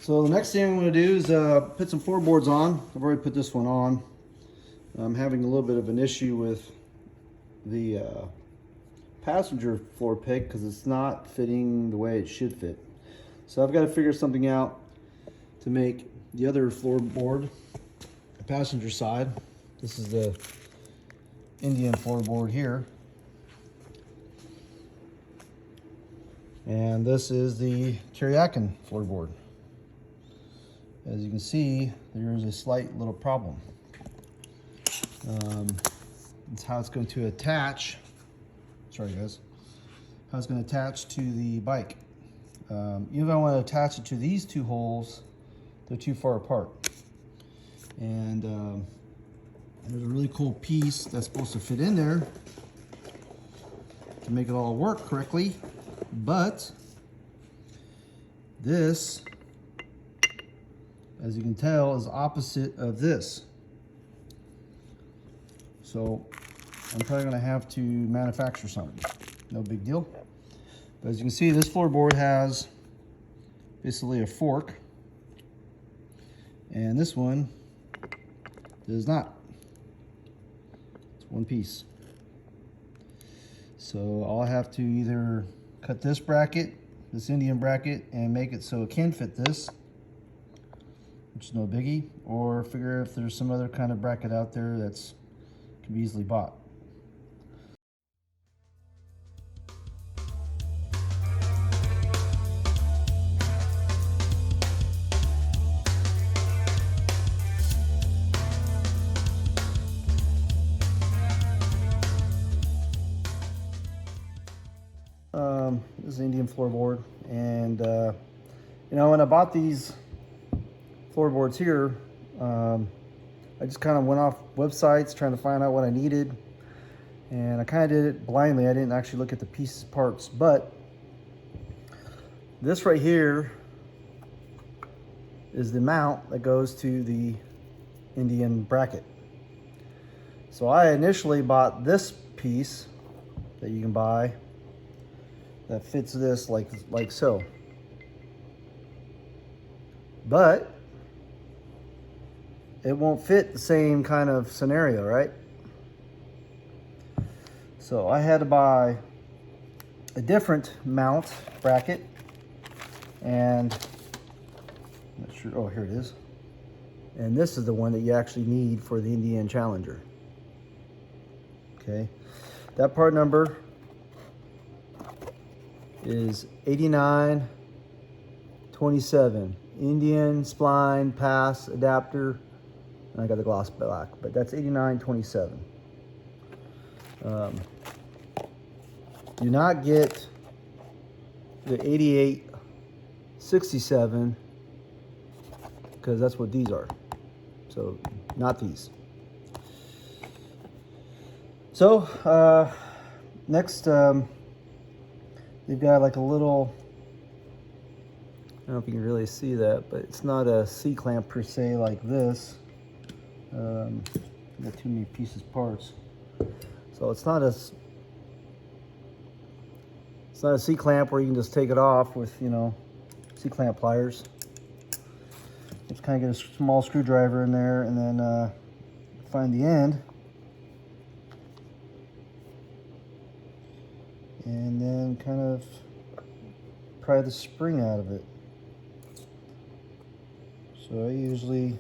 So the next thing I'm going to do is put some floorboards on. I've already put this one on. I'm having a little bit of an issue with the passenger floor peg because it's not fitting the way it should fit. So I've got to figure something out to make the other floorboard, the passenger side. This is the Indian floorboard here. And this is the Kuryakyn floorboard. As you can see, there is a slight little problem. It's how it's going to attach. Sorry guys. How it's going to attach to the bike. Even if I want to attach it to these two holes, they're too far apart. And there's a really cool piece that's supposed to fit in there to make it all work correctly. But this, as you can tell, is opposite of this. So I'm probably going to have to manufacture something. No big deal. But as you can see, this floorboard has basically a fork, and this one does not. It's one piece. So I'll have to either cut this bracket, this Indian bracket, and make it so it can fit this, which is no biggie, or figure if there's some other kind of bracket out there that's can be easily bought. This is Indian floorboard, and you know, when I bought these floorboards here, I just kind of went off websites trying to find out what I needed, and I kind of did it blindly. I didn't actually look at the pieces parts, but this right here is the mount that goes to the Indian bracket. So I initially bought this piece that you can buy that fits this like so. But it won't fit the same kind of scenario, right? So I had to buy a different mount bracket, and I'm not sure, oh, here it is. And this is the one that you actually need for the Indian Challenger. Okay, that part number is 8927. Indian spline pass adapter. And I got the gloss black, but that's 8927. Do not get the 8867 because that's what these are. So not these. So next, they've got like a little, I don't know if you can really see that, but it's not a C-clamp per se like this. Got too many pieces parts. So it's not a C-clamp where you can just take it off with, you know, C-clamp pliers. Just kind of get a small screwdriver in there and then find the end. And then kind of pry the spring out of it. So I usually,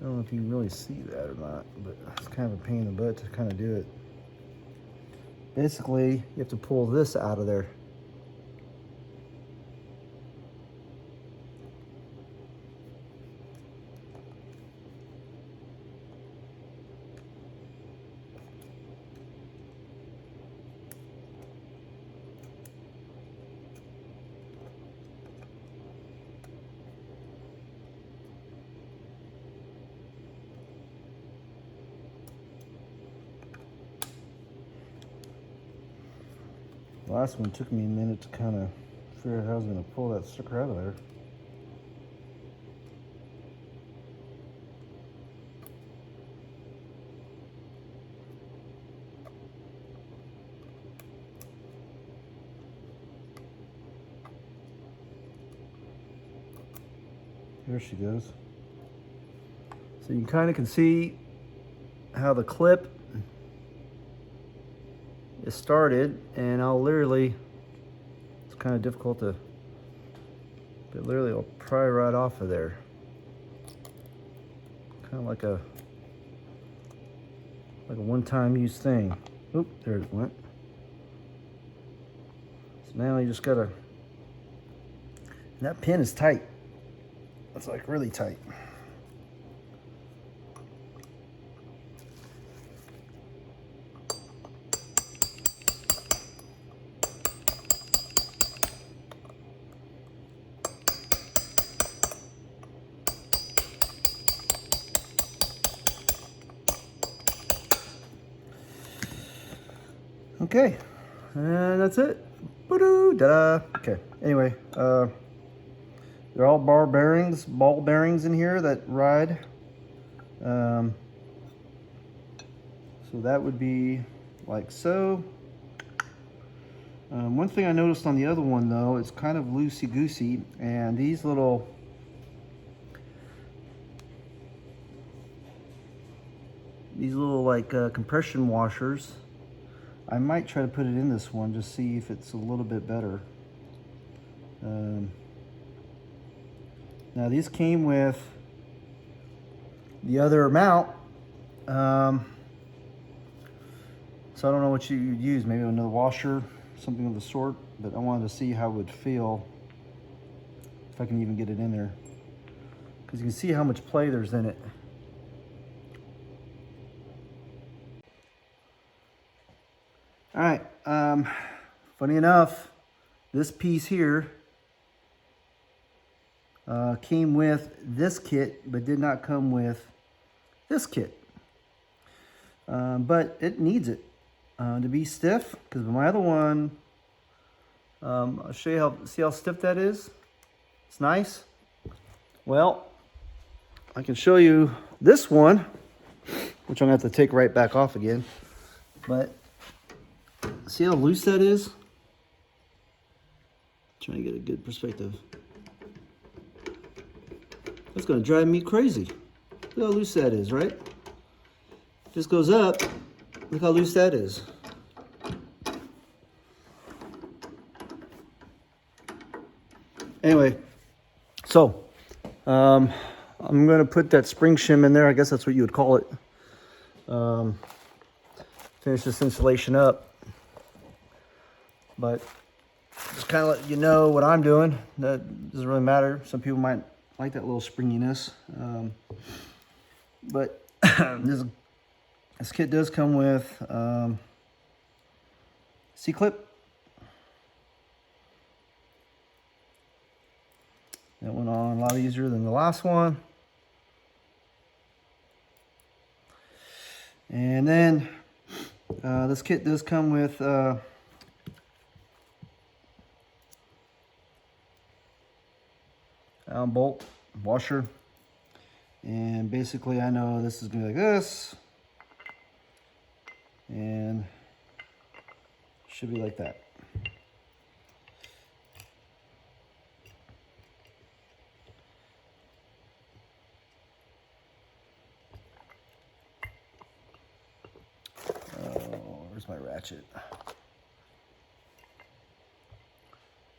I don't know if you can really see that or not, but it's kind of a pain in the butt to kind of do it. Basically, you have to pull this out of there. The last one took me a minute to kind of figure out how I was going to pull that sucker out of there. There she goes. So you kind of can see how the clip is started, and I'll literally, it's kind of difficult to, but literally I'll pry right off of there. Kind of like a one-time use thing. Oop, there it went. So now you just gotta, and that pin is tight. It's like really tight. Okay, and that's it. Da-da. Okay, anyway, they're all ball bearings in here that ride. So that would be like so. One thing I noticed on the other one though, it's kind of loosey-goosey, and these little like compression washers, I might try to put it in this one, just see if it's a little bit better. Now these came with the other mount, so I don't know what you'd use, maybe another washer, something of the sort, but I wanted to see how it would feel, if I can even get it in there. Because you can see how much play there's in it. All right, funny enough, this piece here came with this kit, but did not come with this kit. But it needs it to be stiff, because my other one, I'll show you see how stiff that is? It's nice. Well, I can show you this one, which I'm gonna have to take right back off again, but see how loose that is? Trying to get a good perspective. That's gonna drive me crazy. Look how loose that is, right? This goes up, look how loose that is. Anyway, so I'm gonna put that spring shim in there. I guess that's what you would call it. Finish this insulation up. But just kind of let you know what I'm doing. That doesn't really matter. Some people might like that little springiness. But this kit does come with C-clip. That went on a lot easier than the last one. And then this kit does come with Allen bolt washer, and basically I know this is gonna be like this, and should be like that. Where's my ratchet?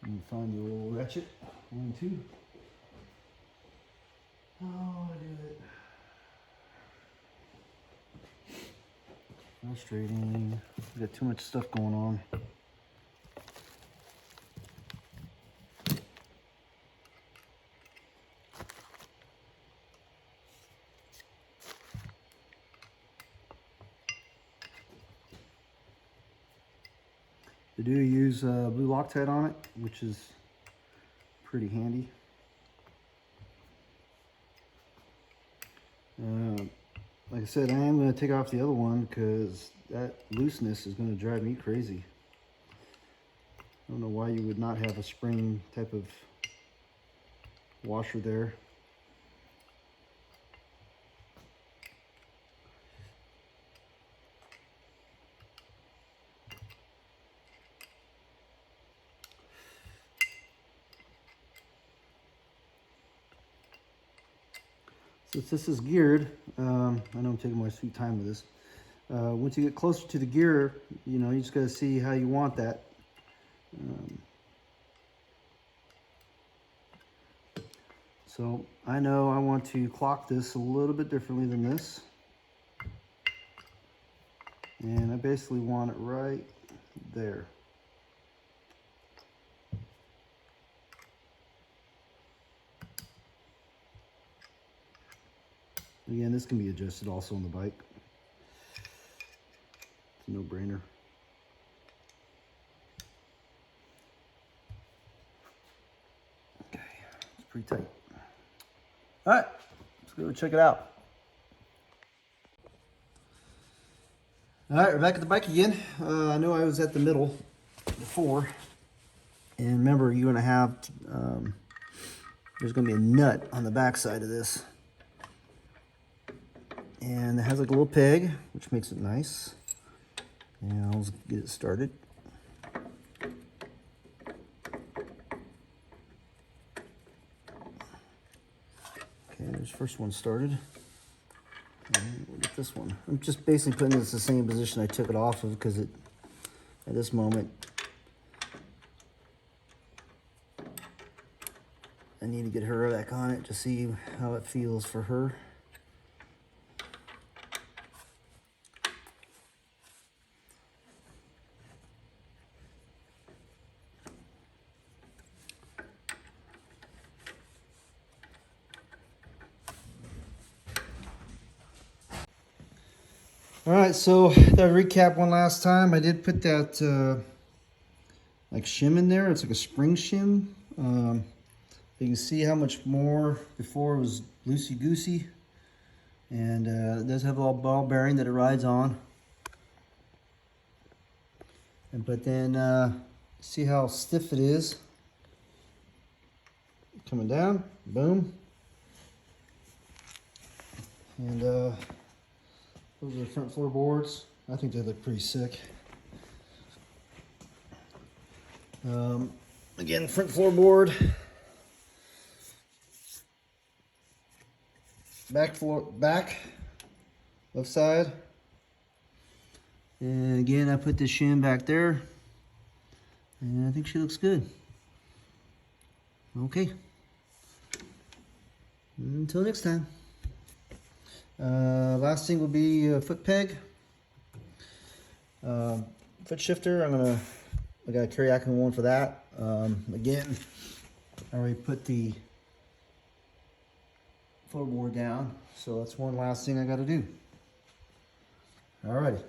Let me find the old ratchet. 1, 2. Oh, I do it. Frustrating. We got too much stuff going on. They do use blue Loctite on it, which is pretty handy. Like I said, I am going to take off the other one because that looseness is going to drive me crazy. I don't know why you would not have a spring type of washer there. Since this is geared, I know I'm taking my sweet time with this. Once you get closer to the gear, you know, you just got to see how you want that. So I know I want to clock this a little bit differently than this. And I basically want it right there. Again, this can be adjusted also on the bike. It's a no-brainer. Okay, it's pretty tight. All right, let's go check it out. All right, we're back at the bike again. I know I was at the middle before. And remember, you're gonna have, there's gonna be a nut on the back side of this. And it has like a little peg, which makes it nice. And I'll get it started. Okay, there's the first one started. And we'll get this one. I'm just basically putting this in the same position I took it off of because it, at this moment, I need to get her back on it to see how it feels for her. All right, so to recap one last time, I did put that like shim in there. It's like a spring shim. You can see how much more before it was loosey-goosey. And it does have a little ball bearing that it rides on. But then see how stiff it is. Coming down, boom. And those are the front floorboards. I think they look pretty sick. Again, front floorboard. Back, left side. And again, I put the shim back there. And I think she looks good. Okay. Until next time. Last thing will be a foot peg. Foot shifter, I got a Kuryakyn one for that. Again, I already put the floorboard down, so that's one last thing I got to do. Alrighty.